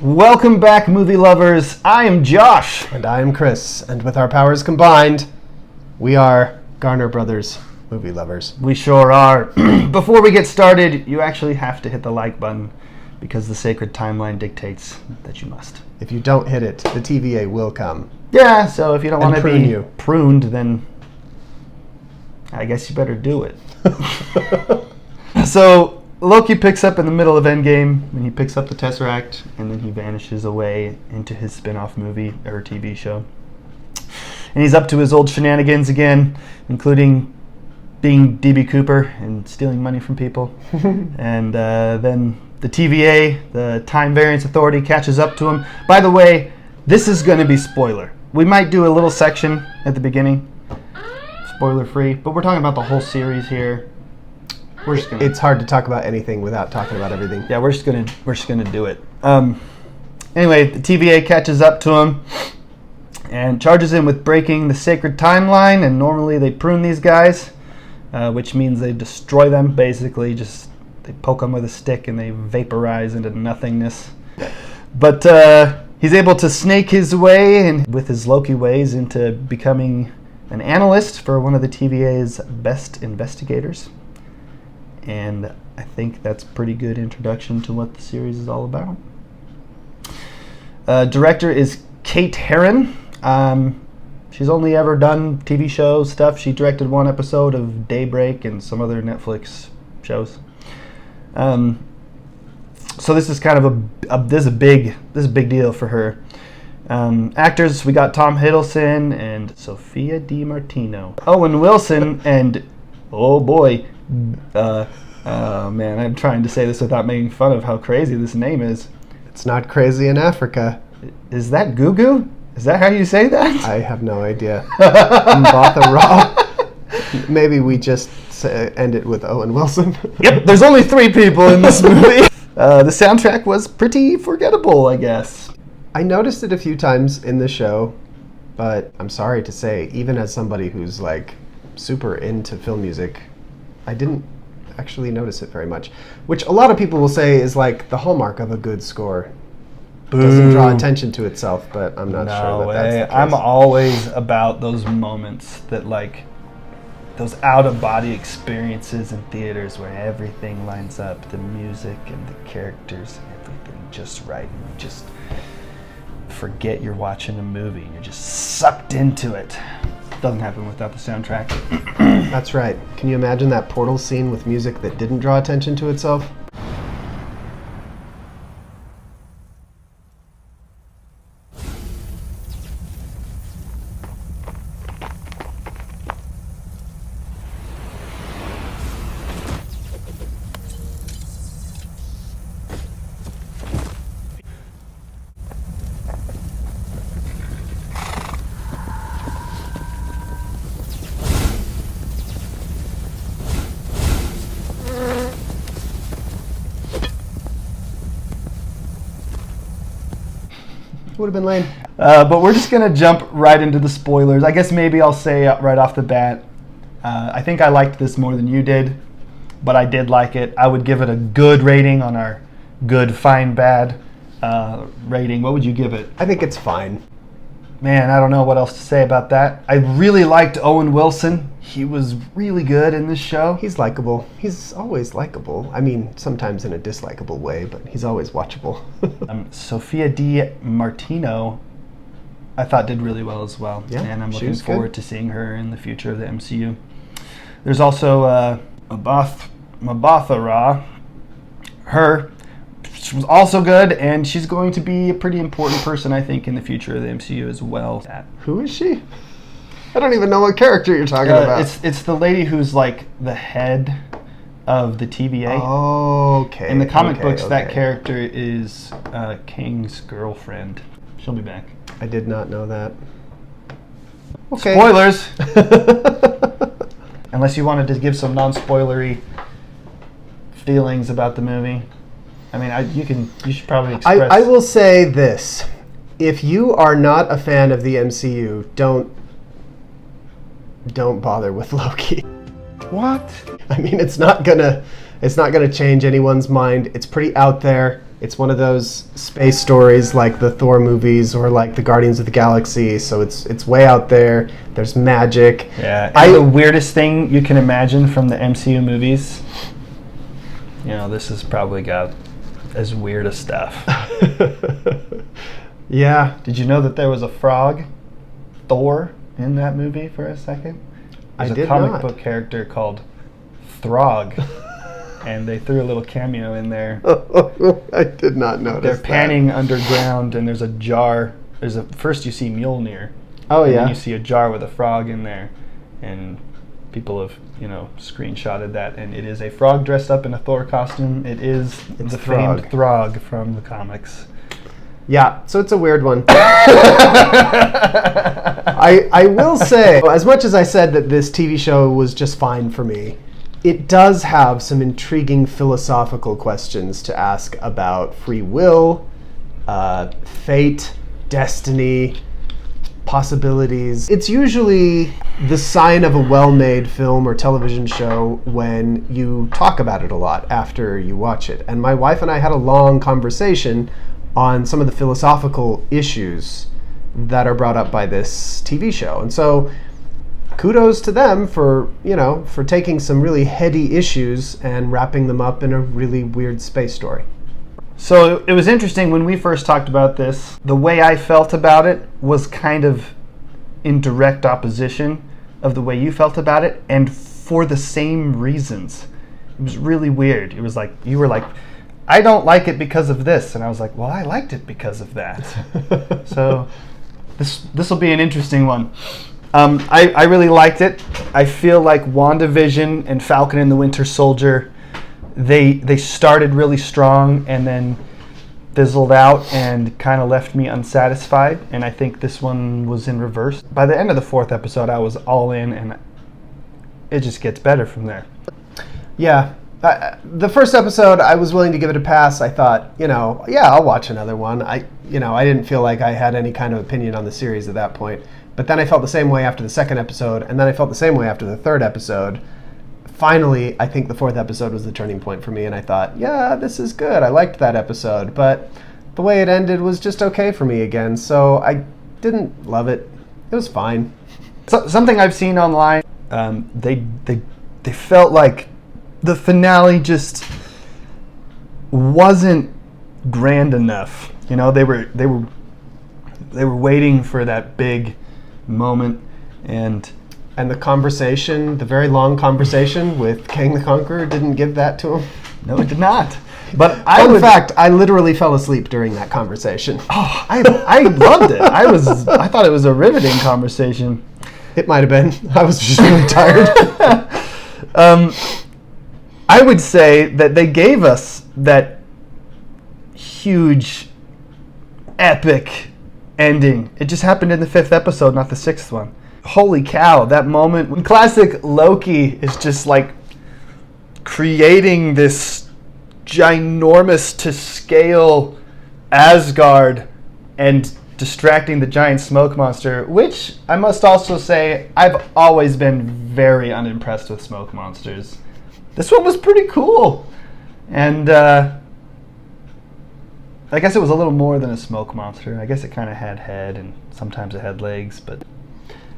Welcome back, movie lovers. I am Josh. And I am Chris. And with our powers combined, we are Garner Brothers movie lovers. We sure are. Before we get started, you actually have to hit the like button because the sacred timeline dictates that you must. If you don't hit it, the TVA will come. Yeah, so if you don't want to prune be you. pruned, then I guess you better do it. So Loki picks up in the middle of Endgame, and he picks up the Tesseract, and then he vanishes away into his spin-off movie or TV show. And he's up to his old shenanigans again, including being D.B. Cooper and stealing money from people. And then the TVA, the Time Variance Authority, catches up to him. By the way, this is going to be spoiler. We might do a little section at the beginning, spoiler-free, but we're talking about the whole series here. We're just gonna, It's hard to talk about anything without talking about everything. yeah, we're just gonna do it. Anyway, the TVA catches up to him and charges him with breaking the sacred timeline. And normally they prune these guys, which means they destroy them. Basically, just they poke them with a stick and they vaporize into nothingness. But he's able to snake his way and with his Loki ways into becoming an analyst for one of the TVA's best investigators. And I think that's a pretty good introduction to what the series is all about. Director is Kate Herron. She's only ever done TV show stuff. She directed one episode of Daybreak and some other Netflix shows. So this is kind of this is a big deal for her. Actors, we got Tom Hiddleston and Sophia DiMartino, Owen Wilson, and oh boy. Man, I'm trying to say this without making fun of how crazy this name is. It's not crazy in Africa. Is that Gugu? Is that how you say that? I have no idea. Mbatha Raw. Maybe we just end it with Owen Wilson. Yep, there's only 3 people in this movie. The soundtrack was pretty forgettable, I guess. I noticed it a few times in the show, but I'm sorry to say, even as somebody who's like super into film music, I didn't actually notice it very much, which a lot of people will say is like the hallmark of a good score. Boo. Doesn't draw attention to itself, but I'm not No sure that's the case. I'm always about those moments that like those out-of-body experiences in theaters where everything lines up, the music and the characters, everything just right, and you just forget you're watching a movie and you're just sucked into it. Doesn't happen without the soundtrack. That's right. Can you imagine that portal scene with music that didn't draw attention to itself? Would have been lame. But we're just going to jump right into the spoilers. I guess maybe I'll say right off the bat, I think I liked this more than you did, but I did like it. I would give it a good rating on our good, fine, bad rating. What would you give it? I think it's fine. Man, I don't know what else to say about that. I really liked Owen Wilson. He was really good in this show. He's likable. He's always likable. I mean, sometimes in a dislikable way, but he's always watchable. Sophia DiMartino, I thought did really well as well. Yeah, and I'm she looking was forward good. to seeing her in the future of the MCU. There's also Mbatha Raw. She was also good, and she's going to be a pretty important person, I think, in the future of the MCU as well. Who is she? I don't even know what character you're talking about. It's the lady who's like the head of the TVA. Okay. In the comic books, okay. that character is King's girlfriend. She'll be back. I did not know that. Okay. Spoilers! Unless you wanted to give some non-spoilery feelings about the movie. I mean, you should probably express... I will say this. If you are not a fan of the MCU, don't bother with Loki. What? I mean, it's not gonna change anyone's mind. It's pretty out there. It's one of those space stories like the Thor movies or like the Guardians of the Galaxy. So it's way out there. There's magic. Yeah. And the weirdest thing you can imagine from the MCU movies, this has probably got as weird as stuff. Yeah. Did you know that there was a frog, Thor, in that movie for a second? There's a comic book character called Throg. And they threw a little cameo in there. I did not notice. They're panning underground, and there's a jar. First you see Mjolnir. Oh, and yeah. then you see a jar with a frog in there, and people have screenshotted that, and it is a frog dressed up in a Thor costume. It's the Throg. famed Throg from the comics. Yeah, so it's a weird one. I will say, as much as I said that this TV show was just fine for me, it does have some intriguing philosophical questions to ask about free will, fate, destiny, possibilities. It's usually the sign of a well-made film or television show when you talk about it a lot after you watch it. And my wife and I had a long conversation on some of the philosophical issues that are brought up by this TV show. And so kudos to them for taking some really heady issues and wrapping them up in a really weird space story. So it was interesting when we first talked about this. The way I felt about it was kind of in direct opposition of the way you felt about it, and for the same reasons. It was really weird. It was like, you were like, I don't like it because of this. And I was like, well, I liked it because of that. So this will be an interesting one. I really liked it. I feel like WandaVision and Falcon and the Winter Soldier, they started really strong and then fizzled out and kind of left me unsatisfied. And I think this one was in reverse. By the end of the 4th episode, I was all in, and it just gets better from there. Yeah. The first episode, I was willing to give it a pass. I thought, I'll watch another one. I didn't feel like I had any kind of opinion on the series at that point. But then I felt the same way after the 2nd episode, and then I felt the same way after the 3rd episode. Finally, I think the 4th episode was the turning point for me, and I thought, yeah, this is good. I liked that episode, but the way it ended was just okay for me again, so I didn't love it. It was fine. So, something I've seen online, they felt like the finale just wasn't grand enough. They were waiting for that big moment, and the conversation, the very long conversation with Kang the Conqueror, didn't give that to him. No, it did not. But in fact, I literally fell asleep during that conversation. Oh, I loved it. I thought it was a riveting conversation. It might have been. I was just really tired. I would say that they gave us that huge, epic ending. It just happened in the 5th episode, not the 6th one. Holy cow, that moment when classic Loki is just like creating this ginormous to scale Asgard and distracting the giant smoke monster, which I must also say, I've always been very unimpressed with smoke monsters. This one was pretty cool. And I guess it was a little more than a smoke monster. I guess it kind of had head and sometimes it had legs, but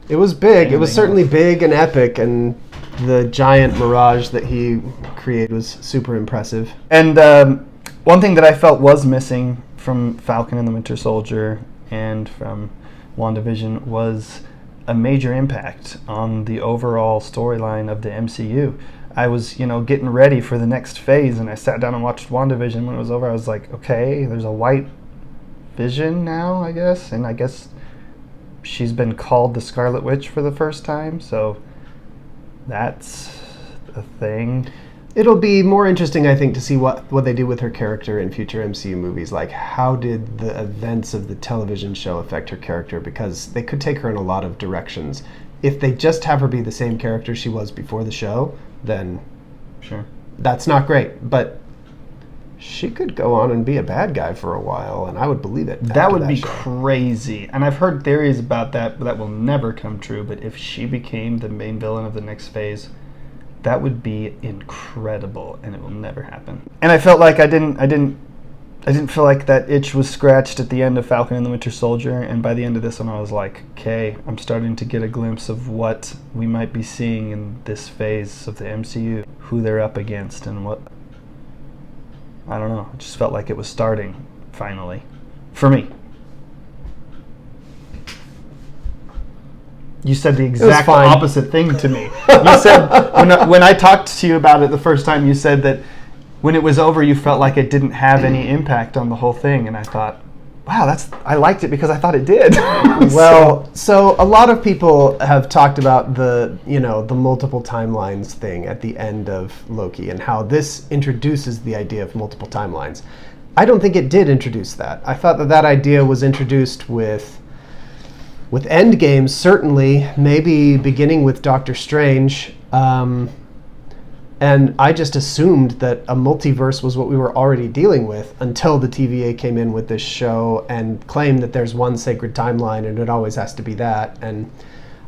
it was big. It was certainly big and epic, and the giant mirage that he created was super impressive. And one thing that I felt was missing from Falcon and the Winter Soldier and from WandaVision was a major impact on the overall storyline of the MCU. I was, getting ready for the next phase, and I sat down and watched WandaVision. When it was over, I was like, okay, there's a white Vision now, I guess, and I guess she's been called the Scarlet Witch for the first time, so that's a thing. It'll be more interesting, I think, to see what they do with her character in future MCU movies. Like, how did the events of the television show affect her character? Because they could take her in a lot of directions. If they just have her be the same character she was before the show, then sure, that's not great. But she could go on and be a bad guy for a while, and I would believe it. That would be crazy. And I've heard theories about that, but that will never come true. But if she became the main villain of the next phase, that would be incredible, and it will never happen. And I felt like I didn't I didn't feel like that itch was scratched at the end of Falcon and the Winter Soldier, and by the end of this one I was like, okay, I'm starting to get a glimpse of what we might be seeing in this phase of the MCU, who they're up against, and what, I don't know, it just felt like it was starting, finally, for me. You said the exact opposite thing to me. You said, when I talked to you about it the first time, you said that when it was over, you felt like it didn't have any impact on the whole thing, and I thought, wow, I liked it because I thought it did. Well, so a lot of people have talked about the multiple timelines thing at the end of Loki and how this introduces the idea of multiple timelines. I don't think it did introduce that. I thought that idea was introduced with Endgame, certainly, maybe beginning with Doctor Strange. And I just assumed that a multiverse was what we were already dealing with until the TVA came in with this show and claimed that there's one sacred timeline and it always has to be that. And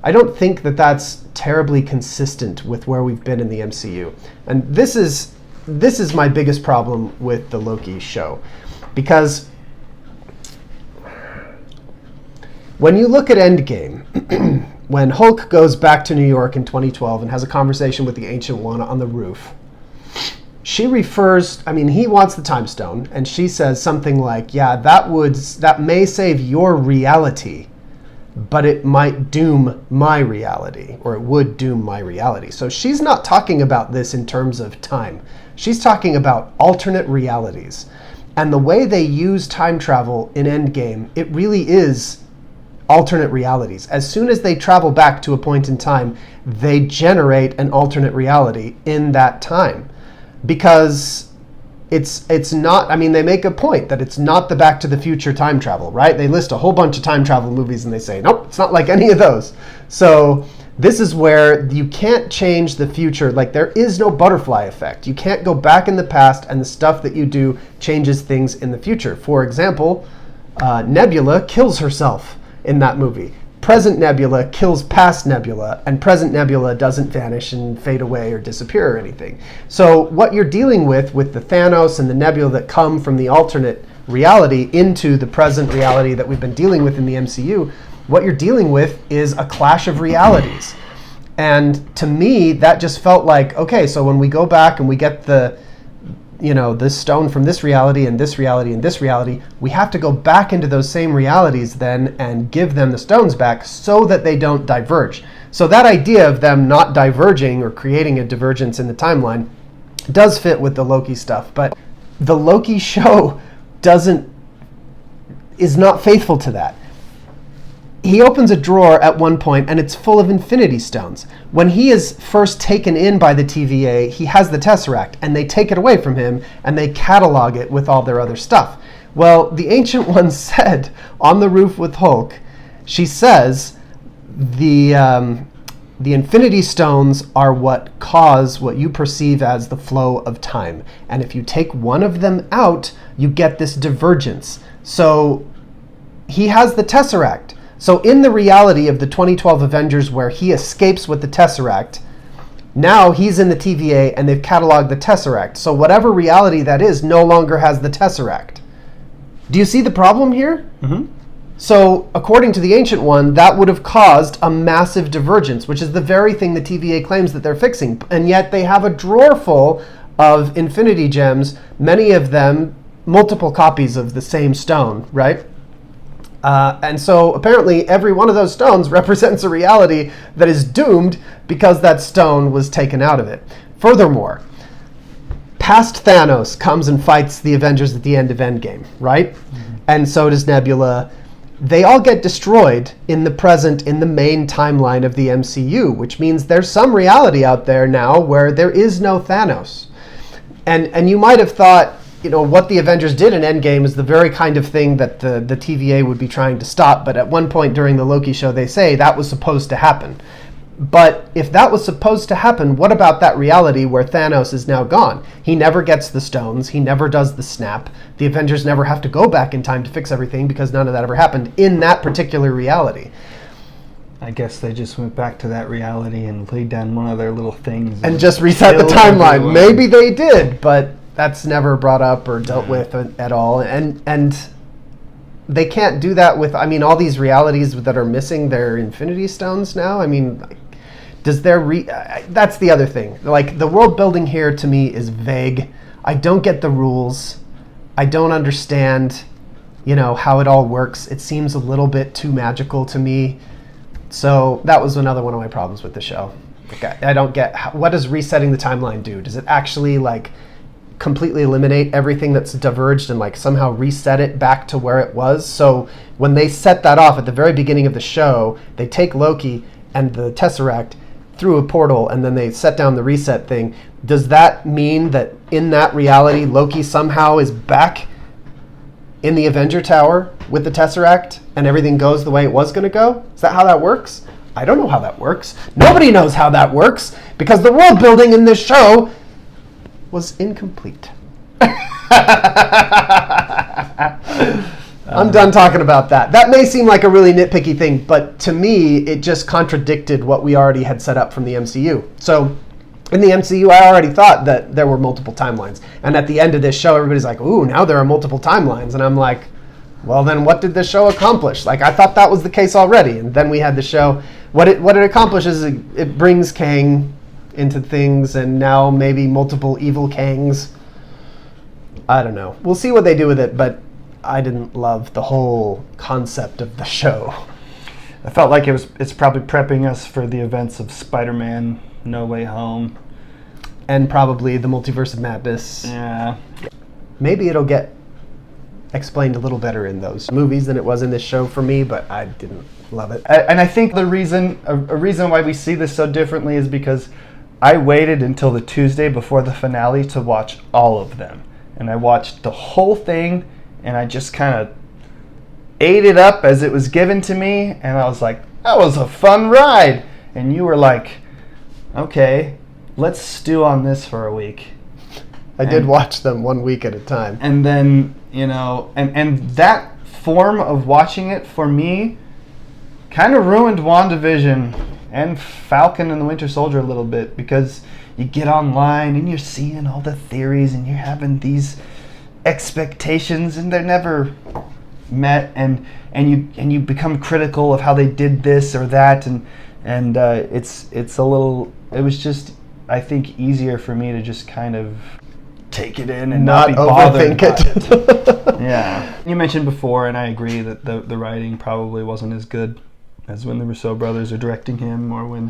I don't think that that's terribly consistent with where we've been in the MCU. And this is my biggest problem with the Loki show. Because when you look at Endgame, when Hulk goes back to New York in 2012 and has a conversation with the Ancient One on the roof, he wants the time stone, and she says something like, yeah, that may save your reality, but it might doom my reality, or it would doom my reality. So she's not talking about this in terms of time. She's talking about alternate realities. And the way they use time travel in Endgame, it really is alternate realities. As soon as they travel back to a point in time, they generate an alternate reality in that time. Because it's not, they make a point that it's not the Back to the Future time travel, right? They list a whole bunch of time travel movies and they say, nope, it's not like any of those. So this is where you can't change the future. Like, there is no butterfly effect. You can't go back in the past and the stuff that you do changes things in the future. For example, Nebula kills herself in that movie. Present Nebula kills past Nebula, and present Nebula doesn't vanish and fade away or disappear or anything. So what you're dealing with the Thanos and the Nebula that come from the alternate reality into the present reality that we've been dealing with in the MCU, what you're dealing with is a clash of realities. And to me, that just felt like, okay, so when we go back and we get this stone from this reality and this reality and this reality, we have to go back into those same realities then and give them the stones back so that they don't diverge. So that idea of them not diverging or creating a divergence in the timeline does fit with the Loki stuff, but the Loki show is not faithful to that. He opens a drawer at one point and it's full of Infinity Stones. When he is first taken in by the TVA, he has the Tesseract and they take it away from him and they catalog it with all their other stuff. Well, the Ancient One said on the roof with Hulk, she says the Infinity Stones are what cause what you perceive as the flow of time. And if you take one of them out, you get this divergence. So he has the Tesseract. So in the reality of the 2012 Avengers where he escapes with the Tesseract, now he's in the TVA and they've cataloged the Tesseract. So whatever reality that is no longer has the Tesseract. Do you see the problem here? Mm-hmm. So according to the Ancient One, that would have caused a massive divergence, which is the very thing the TVA claims that they're fixing. And yet they have a drawer full of Infinity Gems, many of them multiple copies of the same stone, right? And so apparently every one of those stones represents a reality that is doomed because that stone was taken out of it. Furthermore, past Thanos comes and fights the Avengers at the end of Endgame, right? Mm-hmm. And so does Nebula. They all get destroyed in the present, in the main timeline of the MCU, which means there's some reality out there now where there is no Thanos. And you might have thought, what the Avengers did in Endgame is the very kind of thing that the TVA would be trying to stop. But at one point during the Loki show, they say that was supposed to happen. But if that was supposed to happen, what about that reality where Thanos is now gone? He never gets the stones. He never does the snap. The Avengers never have to go back in time to fix everything because none of that ever happened in that particular reality. I guess they just went back to that reality and laid down one of their little things. And just reset the timeline. Everyone. Maybe they did, but That's never brought up or dealt with at all. And they can't do that with, I mean, all these realities that are missing their Infinity Stones now. I mean, does that's the other thing. Like, the world building here to me is vague. I don't get the rules. I don't understand, how it all works. It seems a little bit too magical to me. So that was another one of my problems with the show. Like, I don't get, what does resetting the timeline do? Does it actually, like, completely eliminate everything that's diverged and, like, somehow reset it back to where it was? So when they set that off at the very beginning of the show, they take Loki and the Tesseract through a portal, and then they set down the reset thing. Does that mean that in that reality, Loki somehow is back in the Avenger Tower with the Tesseract and everything goes the way it was going to go? Is that how that works? I don't know how that works. Nobody knows how that works because the world building in this show was incomplete. I'm done talking about that. That may seem like a really nitpicky thing, but to me, it just contradicted what we already had set up from the MCU. So in the MCU, I already thought that there were multiple timelines. And at the end of this show, everybody's like, ooh, now there are multiple timelines. And I'm like, well, then what did the show accomplish? Like, I thought that was the case already. And then we had the show. What it accomplishes is it brings Kang into things, and now maybe multiple evil Kangs. I don't know. We'll see what they do with it, but I didn't love the whole concept of the show. I felt like it's probably prepping us for the events of Spider-Man No Way Home. And probably the Multiverse of Madness. Yeah. Maybe it'll get explained a little better in those movies than it was in this show for me, but I didn't love it. And I think a reason why we see this so differently is because I waited until the Tuesday before the finale to watch all of them. And I watched the whole thing, and I just kind of ate it up as it was given to me, and I was like, that was a fun ride. And you were like, okay, let's stew on this for a week. I did watch them 1 week at a time. And then, and that form of watching it for me kind of ruined WandaVision and Falcon and the Winter Soldier a little bit, because you get online and you're seeing all the theories and you're having these expectations and they're never met, and you become critical of how they did this or that, and it's a little, it was just, I think, easier for me to just kind of take it in and not be bothered by it. Yeah. You mentioned before, and I agree, that the writing probably wasn't as good as when the Russo brothers are directing him, or when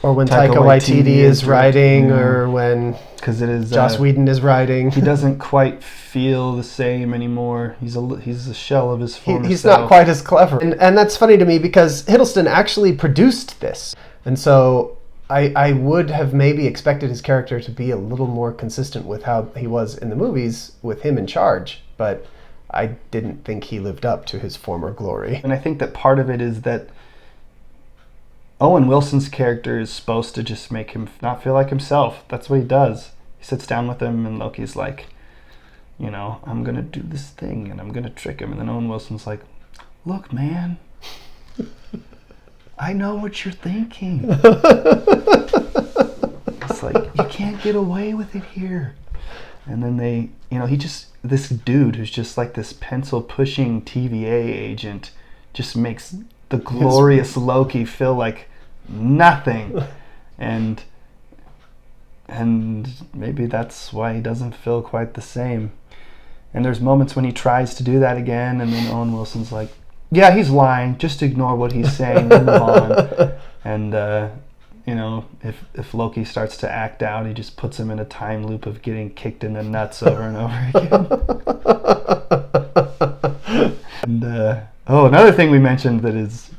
Taika Waititi is writing, or when because it is Joss Whedon is writing. He doesn't quite feel the same anymore. He's a shell of his former He's self. not quite as clever. And that's funny to me, because Hiddleston actually produced this. And so I would have maybe expected his character to be a little more consistent with how he was in the movies with him in charge. But I didn't think he lived up to his former glory. And I think that part of it is that Owen Wilson's character is supposed to just make him not feel like himself. That's what he does. He sits down with him, and Loki's like, I'm going to do this thing, and I'm going to trick him. And then Owen Wilson's like, look, man, I know what you're thinking. It's like, you can't get away with it here. And then they, this dude who's just like this pencil-pushing TVA agent just makes the glorious Loki feel like nothing. And maybe that's why he doesn't feel quite the same. And there's moments when he tries to do that again, and then Owen Wilson's like, yeah, he's lying, just ignore what he's saying and move on. And if Loki starts to act out, he just puts him in a time loop of getting kicked in the nuts over and over again. And another thing we mentioned that is,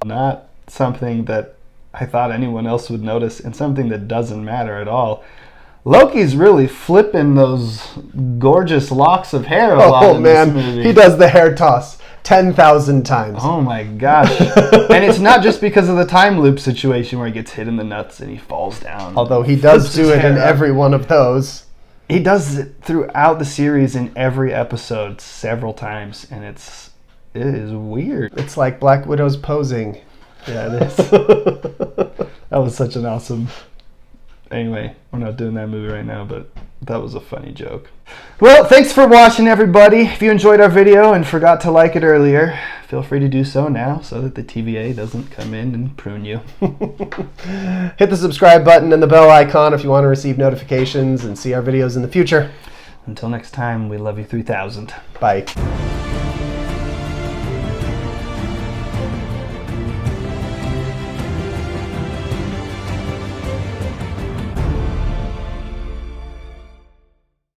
not something that I thought anyone else would notice, and something that doesn't matter at all. Loki's really flipping those gorgeous locks of hair a lot in this movie. He does the hair toss 10,000 times. Oh my gosh. And it's not just because of the time loop situation where he gets hit in the nuts and he falls down. Although he does do it in every one of those. He does it throughout the series in every episode several times, and it is weird. It's like Black Widow's posing. Yeah, it is. That was such an awesome... Anyway, we're not doing that movie right now, but That was a funny joke. Well, thanks for watching, everybody. If you enjoyed our video and forgot to like it earlier, feel free to do so now so that the TVA doesn't come in and prune you. Hit the subscribe button and the bell icon if you want to receive notifications and see our videos in the future. Until next time, we love you 3000. Bye.